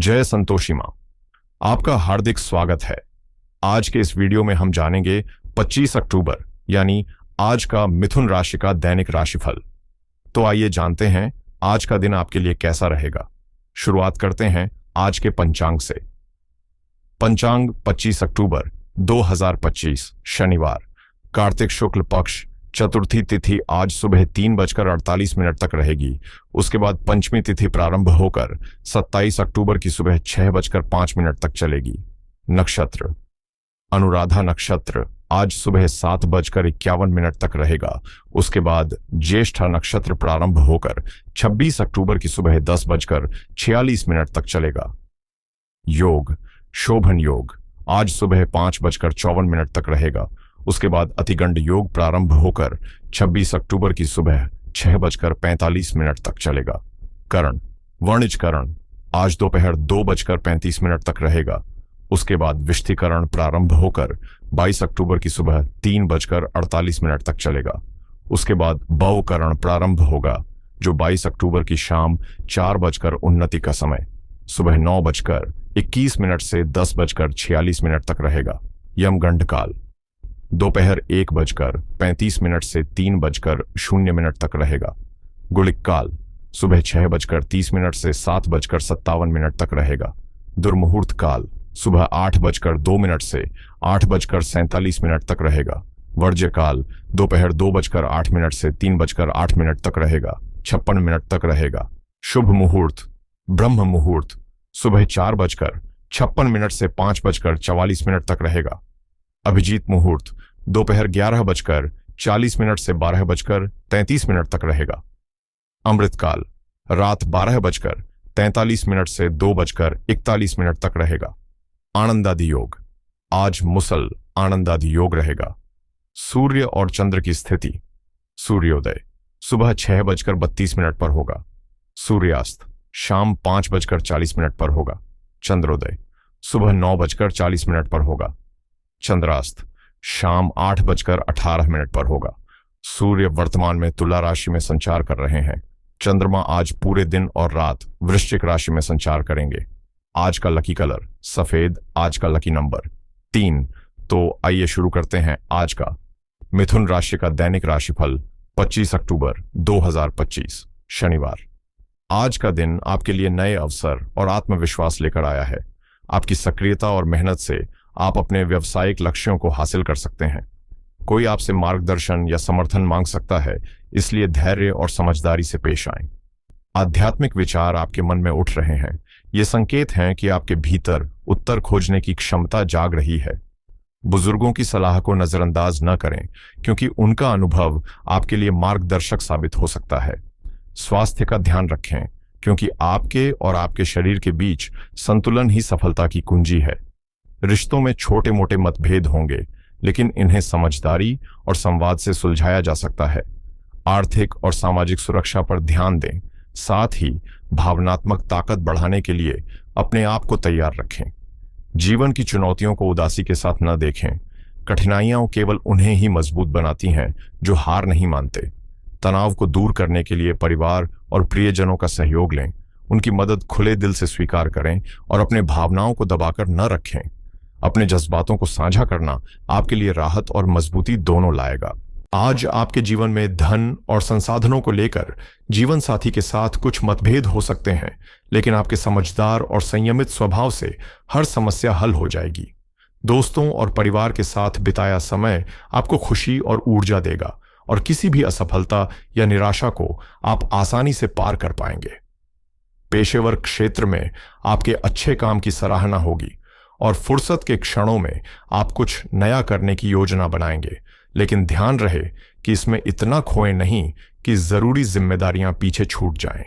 जय संतोषी मां, आपका हार्दिक स्वागत है। आज के इस वीडियो में हम जानेंगे 25 अक्टूबर यानी आज का मिथुन राशि का दैनिक राशिफल। तो आइए जानते हैं आज का दिन आपके लिए कैसा रहेगा। शुरुआत करते हैं आज के पंचांग से। पंचांग 25 अक्टूबर 2025 शनिवार, कार्तिक शुक्ल पक्ष, चतुर्थी तिथि आज सुबह 3:48 तक रहेगी। उसके बाद पंचमी तिथि प्रारंभ होकर 27 अक्टूबर की सुबह 6:05 तक चलेगी। नक्षत्र अनुराधा नक्षत्र आज सुबह 7:51 तक रहेगा। उसके बाद ज्येष्ठा नक्षत्र प्रारंभ होकर 26 अक्टूबर की सुबह 10:46 तक चलेगा। योग शोभन योग आज सुबह 5:54 तक रहेगा। उसके बाद अतिगंड योग प्रारंभ होकर 26 अक्टूबर की सुबह 6:45 तक चलेगा। करण वर्णिज करण आज दोपहर 2:35 तक रहेगा। उसके बाद विष्टिकरण प्रारंभ होकर 22 अक्टूबर की सुबह 3:48 तक चलेगा। उसके बाद बवकरण प्रारंभ होगा जो 22 अक्टूबर की शाम 4:29 का समय सुबह 9:21 से 10:46 तक रहेगा। यमगंड काल दोपहर 1:35 से 3:00 तक रहेगा। गुलिक काल सुबह 6:30 से 7:57 तक रहेगा। दुर्मुहूर्त काल सुबह 8:02 से 8:47 तक रहेगा। वर्ज्य काल दोपहर 2:08 से 3:08 तक रहेगा। 56 मिनट तक रहेगा। शुभ मुहूर्त ब्रह्म मुहूर्त सुबह 4:56 से 5:44 तक रहेगा। अभिजीत मुहूर्त दोपहर 11:40 से 12:33 तक रहेगा। अमृत काल रात 12:43 से 2:41 तक रहेगा। आनंदादि योग आज मुसल आनंदादि योग रहेगा। सूर्य और चंद्र की स्थिति सूर्योदय सुबह 6:32 पर होगा। सूर्यास्त शाम 5:40 पर होगा। चंद्रोदय सुबह 9:40 पर होगा। चंद्रास्त शाम 8:18 पर होगा। सूर्य वर्तमान में तुला राशि में संचार कर रहे हैं। चंद्रमा आज पूरे दिन और रात वृश्चिक राशि में संचार करेंगे। आज का लकी कलर सफेद, आज का लकी नंबर 3। तो आइए शुरू करते हैं आज का मिथुन राशि का दैनिक राशिफल 25 अक्टूबर 2025 शनिवार। आज का दिन आपके लिए नए अवसर और आत्मविश्वास लेकर आया है। आपकी सक्रियता और मेहनत से आप अपने व्यावसायिक लक्ष्यों को हासिल कर सकते हैं। कोई आपसे मार्गदर्शन या समर्थन मांग सकता है, इसलिए धैर्य और समझदारी से पेश आएं। आध्यात्मिक विचार आपके मन में उठ रहे हैं। ये संकेत हैं कि आपके भीतर उत्तर खोजने की क्षमता जाग रही है। बुजुर्गों की सलाह को नजरअंदाज न करें, क्योंकि उनका अनुभव आपके लिए मार्गदर्शक साबित हो सकता है। स्वास्थ्य का ध्यान रखें, क्योंकि आपके और आपके शरीर के बीच संतुलन ही सफलता की कुंजी है। रिश्तों में छोटे मोटे मतभेद होंगे, लेकिन इन्हें समझदारी और संवाद से सुलझाया जा सकता है। आर्थिक और सामाजिक सुरक्षा पर ध्यान दें, साथ ही भावनात्मक ताकत बढ़ाने के लिए अपने आप को तैयार रखें। जीवन की चुनौतियों को उदासी के साथ न देखें। कठिनाइयां केवल उन्हें ही मजबूत बनाती हैं जो हार नहीं मानते। तनाव को दूर करने के लिए परिवार और प्रियजनों का सहयोग लें। उनकी मदद खुले दिल से स्वीकार करें और अपने भावनाओं को दबाकर न रखें। अपने जज्बातों को साझा करना आपके लिए राहत और मजबूती दोनों लाएगा। आज आपके जीवन में धन और संसाधनों को लेकर जीवन साथी के साथ कुछ मतभेद हो सकते हैं, लेकिन आपके समझदार और संयमित स्वभाव से हर समस्या हल हो जाएगी। दोस्तों और परिवार के साथ बिताया समय आपको खुशी और ऊर्जा देगा और किसी भी असफलता या निराशा को आप आसानी से पार कर पाएंगे। पेशेवर क्षेत्र में आपके अच्छे काम की सराहना होगी और फुर्सत के क्षणों में आप कुछ नया करने की योजना बनाएंगे, लेकिन ध्यान रहे कि इसमें इतना खोएं नहीं कि जरूरी जिम्मेदारियां पीछे छूट जाएं।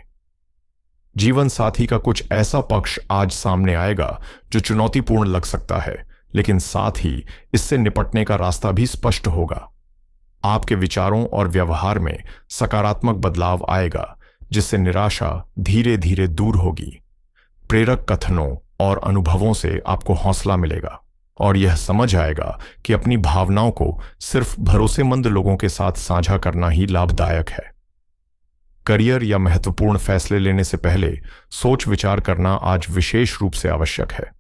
जीवन साथी का कुछ ऐसा पक्ष आज सामने आएगा जो चुनौतीपूर्ण लग सकता है, लेकिन साथ ही इससे निपटने का रास्ता भी स्पष्ट होगा। आपके विचारों और व्यवहार में सकारात्मक बदलाव आएगा, जिससे निराशा धीरे धीरे दूर होगी। प्रेरक कथनों और अनुभवों से आपको हौसला मिलेगा और यह समझ आएगा कि अपनी भावनाओं को सिर्फ भरोसेमंद लोगों के साथ साझा करना ही लाभदायक है। करियर या महत्वपूर्ण फैसले लेने से पहले सोच विचार करना आज विशेष रूप से आवश्यक है।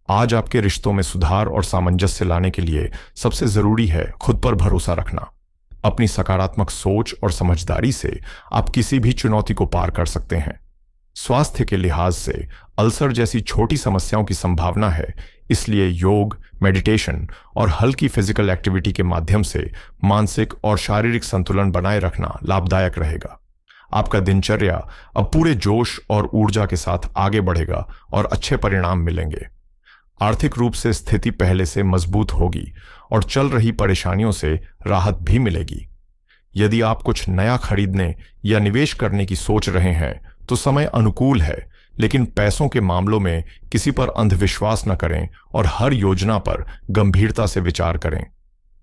आज आपके रिश्तों में सुधार और सामंजस्य लाने के लिए सबसे जरूरी है खुद पर भरोसा रखना। अपनी सकारात्मक सोच और समझदारी से आप किसी भी चुनौती को पार कर सकते हैं। स्वास्थ्य के लिहाज से अल्सर जैसी छोटी समस्याओं की संभावना है, इसलिए योग, मेडिटेशन और हल्की फिजिकल एक्टिविटी के माध्यम से मानसिक और शारीरिक संतुलन बनाए रखना लाभदायक रहेगा। आपका दिनचर्या अब पूरे जोश और ऊर्जा के साथ आगे बढ़ेगा और अच्छे परिणाम मिलेंगे। आर्थिक रूप से स्थिति पहले से मजबूत होगी और चल रही परेशानियों से राहत भी मिलेगी। यदि आप कुछ नया खरीदने या निवेश करने की सोच रहे हैं तो समय अनुकूल है, लेकिन पैसों के मामलों में किसी पर अंधविश्वास न करें और हर योजना पर गंभीरता से विचार करें।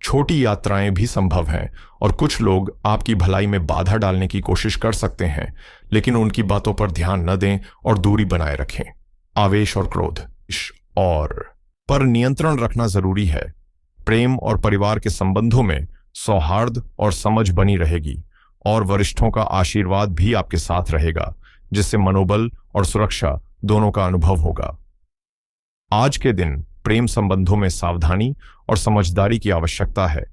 छोटी यात्राएं भी संभव हैं और कुछ लोग आपकी भलाई में बाधा डालने की कोशिश कर सकते हैं, लेकिन उनकी बातों पर ध्यान न दें और दूरी बनाए रखें। आवेश और क्रोध पर नियंत्रण रखना जरूरी है। प्रेम और परिवार के संबंधों में सौहार्द और समझ बनी रहेगी और वरिष्ठों का आशीर्वाद भी आपके साथ रहेगा, जिससे मनोबल और सुरक्षा दोनों का अनुभव होगा। आज के दिन प्रेम संबंधों में सावधानी और समझदारी की आवश्यकता है।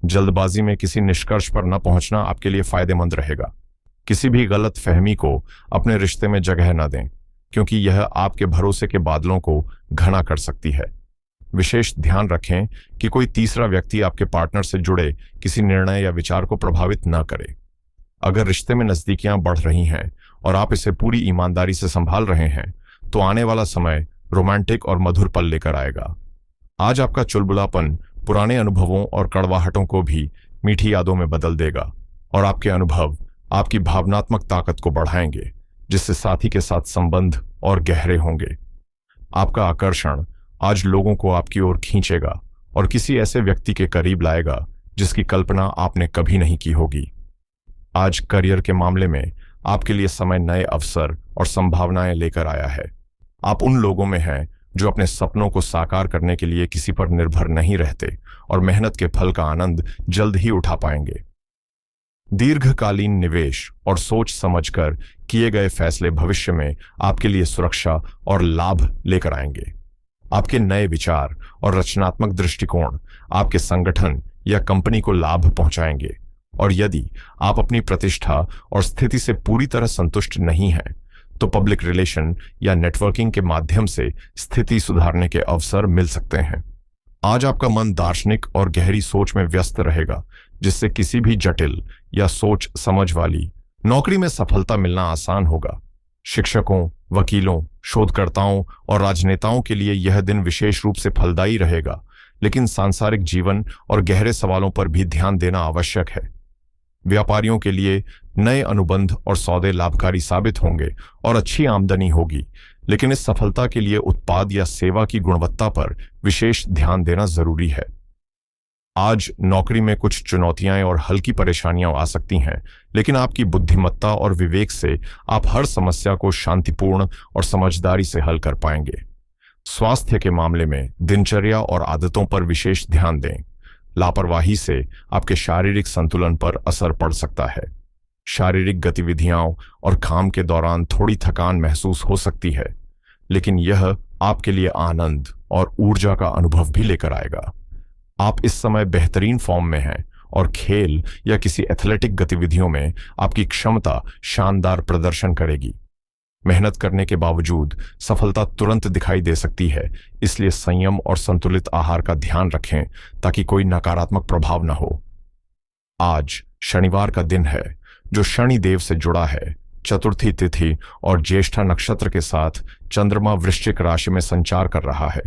जल्दबाजी में किसी निष्कर्ष पर न पहुंचना आपके लिए फायदेमंद रहेगा। किसी भी गलत फहमी को अपने रिश्ते में जगह न दें, क्योंकि यह आपके भरोसे के बादलों को घना कर सकती है। विशेष ध्यान रखें कि कोई तीसरा व्यक्ति आपके पार्टनर से जुड़े किसी निर्णय या विचार को प्रभावित न करे। अगर रिश्ते में नजदीकियां बढ़ रही हैं और आप इसे पूरी ईमानदारी से संभाल रहे हैं, तो आने वाला समय रोमांटिक और मधुर पल लेकर आएगा। आज आपका चुलबुलापन पुराने अनुभवों और कड़वाहटों को भी मीठी यादों में बदल देगा और आपके अनुभव आपकी भावनात्मक ताकत को बढ़ाएंगे, जिससे साथी के साथ संबंध और गहरे होंगे। आपका आकर्षण आज लोगों को आपकी ओर खींचेगा और किसी ऐसे व्यक्ति के करीब लाएगा जिसकी कल्पना आपने कभी नहीं की होगी। आज करियर के मामले में आपके लिए समय नए अवसर और संभावनाएं लेकर आया है। आप उन लोगों में हैं जो अपने सपनों को साकार करने के लिए किसी पर निर्भर नहीं रहते और मेहनत के फल का आनंद जल्द ही उठा पाएंगे। दीर्घकालीन निवेश और सोच समझकर किए गए फैसले भविष्य में आपके लिए सुरक्षा और लाभ लेकर आएंगे। आपके नए विचार और रचनात्मक दृष्टिकोण आपके संगठन या कंपनी को लाभ पहुंचाएंगे, और यदि आप अपनी प्रतिष्ठा और स्थिति से पूरी तरह संतुष्ट नहीं हैं, तो पब्लिक रिलेशन या नेटवर्किंग के माध्यम से स्थिति सुधारने के अवसर मिल सकते हैं। आज आपका मन दार्शनिक और गहरी सोच में व्यस्त रहेगा, जिससे किसी भी जटिल या सोच समझ वाली नौकरी में सफलता मिलना आसान होगा। शिक्षकों, वकीलों, शोधकर्ताओं और राजनेताओं के लिए यह दिन विशेष रूप से फलदायी रहेगा, लेकिन सांसारिक जीवन और गहरे सवालों पर भी ध्यान देना आवश्यक है। व्यापारियों के लिए नए अनुबंध और सौदे लाभकारी साबित होंगे और अच्छी आमदनी होगी, लेकिन इस सफलता के लिए उत्पाद या सेवा की गुणवत्ता पर विशेष ध्यान देना जरूरी है। आज नौकरी में कुछ चुनौतियां और हल्की परेशानियां आ सकती हैं, लेकिन आपकी बुद्धिमत्ता और विवेक से आप हर समस्या को शांतिपूर्ण और समझदारी से हल कर पाएंगे। स्वास्थ्य के मामले में दिनचर्या और आदतों पर विशेष ध्यान दें। लापरवाही से आपके शारीरिक संतुलन पर असर पड़ सकता है। शारीरिक गतिविधियों और काम के दौरान थोड़ी थकान महसूस हो सकती है, लेकिन यह आपके लिए आनंद और ऊर्जा का अनुभव भी लेकर आएगा। आप इस समय बेहतरीन फॉर्म में हैं और खेल या किसी एथलेटिक गतिविधियों में आपकी क्षमता शानदार प्रदर्शन करेगी। मेहनत करने के बावजूद सफलता तुरंत दिखाई दे सकती है, इसलिए संयम और संतुलित आहार का ध्यान रखें ताकि कोई नकारात्मक प्रभाव न हो। आज शनिवार का दिन है, जो शनि देव से जुड़ा है। चतुर्थी तिथि और ज्येष्ठा नक्षत्र के साथ चंद्रमा वृश्चिक राशि में संचार कर रहा है।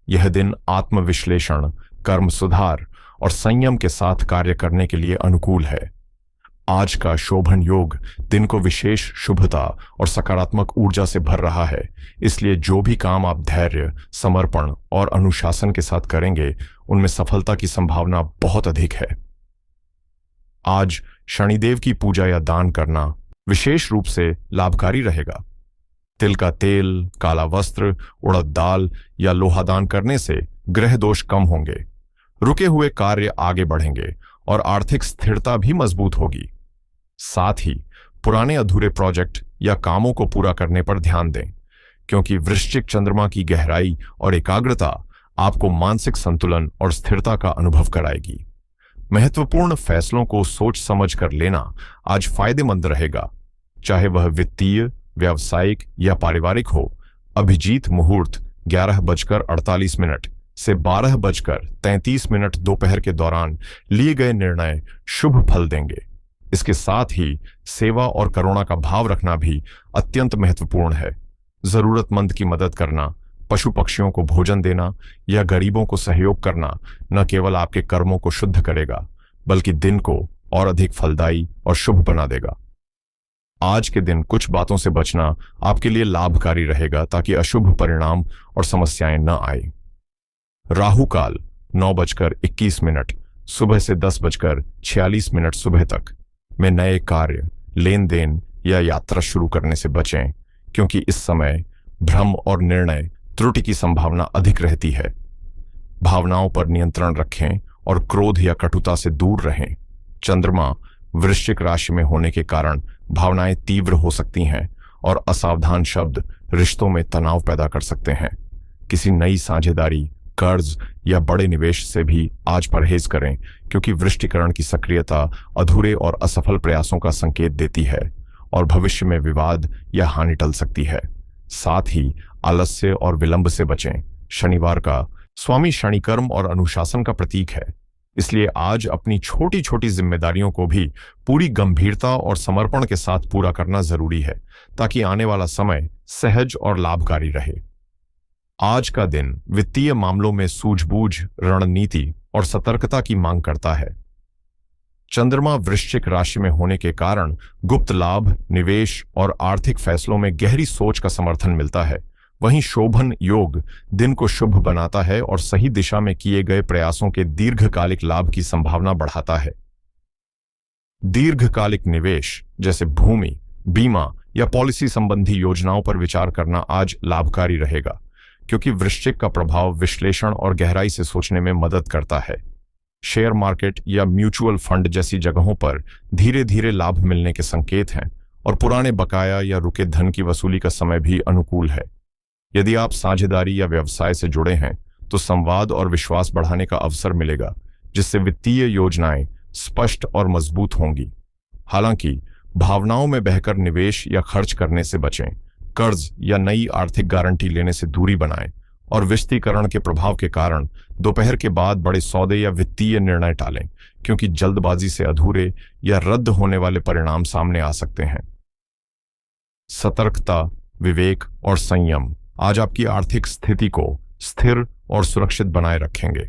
यह दिन आत्मविश्लेषण, कर्म सुधार और संयम के साथ कार्य करने के लिए अनुकूल है। आज का शोभन योग दिन को विशेष शुभता और सकारात्मक ऊर्जा से भर रहा है, इसलिए जो भी काम आप धैर्य, समर्पण और अनुशासन के साथ करेंगे, उनमें सफलता की संभावना बहुत अधिक है। आज शनिदेव की पूजा या दान करना विशेष रूप से लाभकारी रहेगा। तिल का तेल, काला वस्त्र, उड़द दाल या लोहा दान करने से ग्रह दोष कम होंगे, रुके हुए कार्य आगे बढ़ेंगे और आर्थिक स्थिरता भी मजबूत होगी। साथ ही पुराने अधूरे प्रोजेक्ट या कामों को पूरा करने पर ध्यान दें, क्योंकि वृश्चिक चंद्रमा की गहराई और एकाग्रता आपको मानसिक संतुलन और स्थिरता का अनुभव कराएगी। महत्वपूर्ण फैसलों को सोच समझ कर लेना आज फायदेमंद रहेगा, चाहे वह वित्तीय, व्यावसायिक या पारिवारिक हो। अभिजीत मुहूर्त 11:48 से 12:33 दोपहर के दौरान लिए गए निर्णय शुभ फल देंगे। इसके साथ ही सेवा और करुणा का भाव रखना भी अत्यंत महत्वपूर्ण है। जरूरतमंद की मदद करना, पशु पक्षियों को भोजन देना या गरीबों को सहयोग करना न केवल आपके कर्मों को शुद्ध करेगा, बल्कि दिन को और अधिक फलदायी और शुभ बना देगा। आज के दिन कुछ बातों से बचना आपके लिए लाभकारी रहेगा, ताकि अशुभ परिणाम और समस्याएं न आए। राहु काल 9:21 सुबह से 10:46 सुबह तक में नए कार्य, लेन देन या यात्रा शुरू करने से बचें, क्योंकि इस समय भ्रम और निर्णय त्रुटि की संभावना अधिक रहती है। भावनाओं पर नियंत्रण रखें और क्रोध या कटुता से दूर रहें। चंद्रमा वृश्चिक राशि में होने के कारण भावनाएं तीव्र हो सकती हैं और असावधान शब्द रिश्तों में तनाव पैदा कर सकते हैं। किसी नई साझेदारी, कर्ज या बड़े निवेश से भी आज परहेज करें, क्योंकि वृश्चिकरण की सक्रियता अधूरे और असफल प्रयासों का संकेत देती है और भविष्य में विवाद या हानि टल सकती है। साथ ही आलस्य और विलंब से बचें। शनिवार का स्वामी शनिकर्म और अनुशासन का प्रतीक है, इसलिए आज अपनी छोटी छोटी जिम्मेदारियों को भी पूरी गंभीरता और समर्पण के साथ पूरा करना जरूरी है, ताकि आने वाला समय सहज और लाभकारी रहे। आज का दिन वित्तीय मामलों में सूझबूझ, रणनीति और सतर्कता की मांग करता है। चंद्रमा वृश्चिक राशि में होने के कारण गुप्त लाभ, निवेश और आर्थिक फैसलों में गहरी सोच का समर्थन मिलता है। वहीं शोभन योग दिन को शुभ बनाता है और सही दिशा में किए गए प्रयासों के दीर्घकालिक लाभ की संभावना बढ़ाता है। दीर्घकालिक निवेश जैसे भूमि, बीमा या पॉलिसी संबंधी योजनाओं पर विचार करना आज लाभकारी रहेगा, क्योंकि वृश्चिक का प्रभाव विश्लेषण और गहराई से सोचने में मदद करता है। शेयर मार्केट या म्यूचुअल फंड जैसी जगहों पर धीरे धीरे लाभ मिलने के संकेत हैं और पुराने बकाया या रुके धन की वसूली का समय भी अनुकूल है। यदि आप साझेदारी या व्यवसाय से जुड़े हैं तो संवाद और विश्वास बढ़ाने का अवसर मिलेगा, जिससे वित्तीय योजनाएं स्पष्ट और मजबूत होंगी। हालांकि भावनाओं में बहकर निवेश या खर्च करने से बचें। कर्ज या नई आर्थिक गारंटी लेने से दूरी बनाएं और विस्तीकरण के प्रभाव के कारण दोपहर के बाद बड़े सौदे या वित्तीय निर्णय टालें, क्योंकि जल्दबाजी से अधूरे या रद्द होने वाले परिणाम सामने आ सकते हैं। सतर्कता, विवेक और संयम आज आपकी आर्थिक स्थिति को स्थिर और सुरक्षित बनाए रखेंगे।